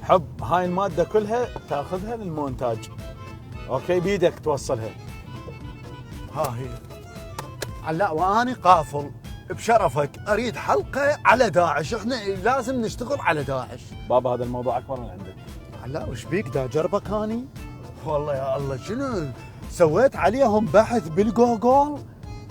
حب هاي المادة كلها تاخذها للمونتاج، اوكي، بيدك توصلها. ها هي علاء، واني قافل بشرفك اريد حلقه على داعش، احنا لازم نشتغل على داعش. بابا هذا الموضوع اكبر من عندك. علاء وش بيك دا جربك اني؟ والله يا الله شنو سويت عليهم بحث بالجوجل؟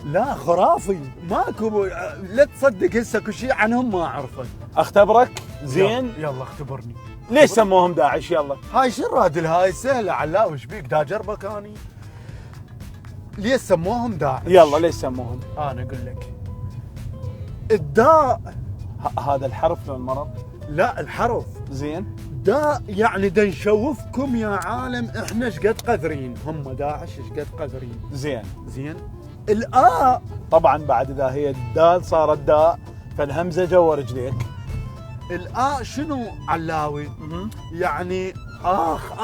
لا خرافي، ماكو، لا تصدق هسه كل شيء عنهم ما اعرفه. اختبرك زين؟ يلا اختبرني. ليش سموهم داعش؟ يلا هاي شو الرادل هاي سهله. علاء وش بيك دا جربك اني؟ ليش سموهم داعش؟ يلا ليش سموهم؟ انا اقول لك الداء هذا الحرف لو المرض؟ لا الحرف. زين. داء يعني دا نشوفكم يا عالم احنا شقد قذرين، هم داعش شقد قذرين. زين. زين. الآ طبعا بعد اذا هي الدال صارت داء فالهمزه جوا رجليك. الآ شنو علاوي؟ يعني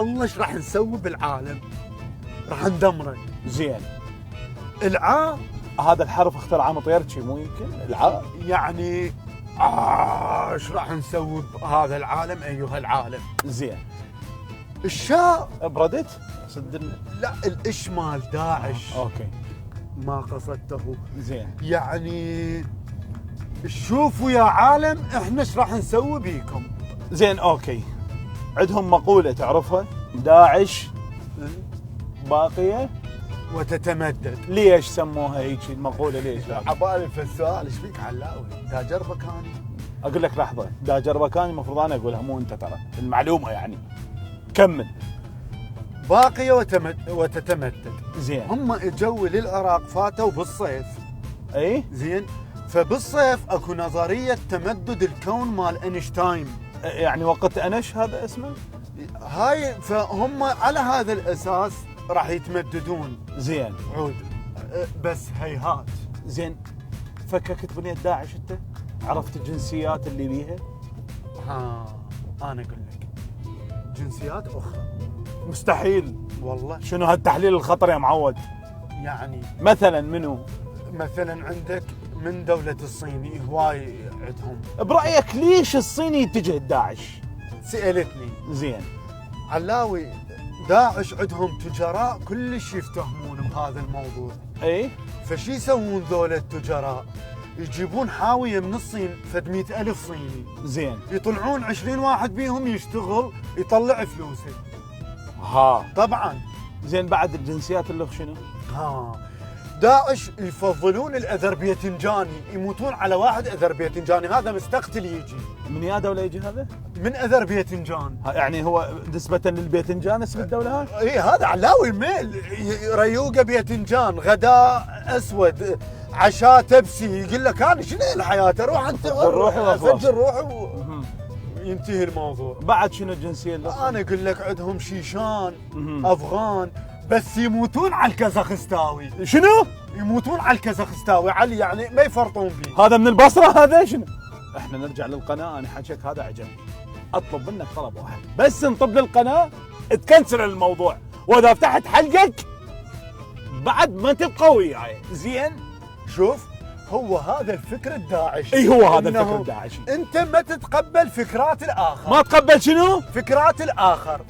الله ايش راح نسوي بالعالم؟ راح ندمره. زين. العا هذا الحرف اخترعه مطيرتشي مو يمكن؟ العاء يعني ايش راح نسوي بهذا العالم ايها العالم؟ زين. الشاء بردت؟ صدقني. لا الإش مال داعش. اوكي. ما قصدته. زين. يعني شوفوا يا عالم احنا ايش راح نسوي بيكم. زين اوكي. عندهم مقولة تعرفها؟ داعش باقية وتتمدد. ليش سموها هيك المقولة؟ ليش؟ عبالي في السؤال ايش بيك علاوي؟ دا جربك اني؟ اقول لك لحظة، دا جربكاني المفروض انا اقولها مو انت، ترى المعلومة يعني. كمل. باقية وتتمدد. زين. هم اجوا للعراق فاتوا بالصيف. اي؟ زين. فبالصيف اكو نظرية تمدد الكون مال اينشتاين. يعني وقت انش هذا اسمه؟ هاي فهم على هذا الاساس راح يتمددون. زين. عود. بس هيهات. زين. فككت بنية داعش انت؟ عرفت الجنسيات اللي بيها؟ ها انا اقول لك جنسيات اخرى. مستحيل والله. شنو هالتحليل الخطر يا معود؟ يعني مثلا منو؟ مثلا عندك من دولة الصيني هواي عندهم. برأيك ليش الصيني يتجه داعش؟ سألتني. زين. علاوي داعش عندهم تجراء كلش يفتهمون بهذا الموضوع. اي؟ فشي يسوون ذول التجراء؟ يجيبون حاوية من الصين فد 100,000 صيني. زين. يطلعون 20 واحد بيهم يشتغل يطلع فلوسه. ها طبعا. زين. بعد الجنسيات اللي شنو؟ ها داعش يفضلون الاذربيجاني، يموتون على واحد اذربيجاني هذا مستقتل يجي. من يا دولة يجي هذا؟ من اذربيجان. يعني هو نسبة للبيتنجان اسم الدولة هاي؟ اي هذا علاوي ميل. ريوقه بيتنجان، غداء اسود، عشاء تبسي. يقول لك انا شنو الحياه؟ اروح انت افجر روحي وينتهي الموضوع. بعد شنو الجنسية اللي؟ انا اقول لك عندهم شيشان، افغان، بس يموتون على الكازاخستاوي. شنو؟ يموتون على الكازاخستاوي علي، يعني ما يفرطون به. هذا من البصرة هذا شنو؟ احنا نرجع للقناة. انا حكيك هذا عجبني. اطلب منك طلب واحد بس، نطب للقناة تكنسل الموضوع، واذا فتحت حلقك بعد ما تبقى وياي. زين. شوف هو هذا الفكر الداعشي. اي هو هذا الفكر الداعشي. انت ما تتقبل فكرات الاخر. ما تقبل شنو؟ فكرات الاخر.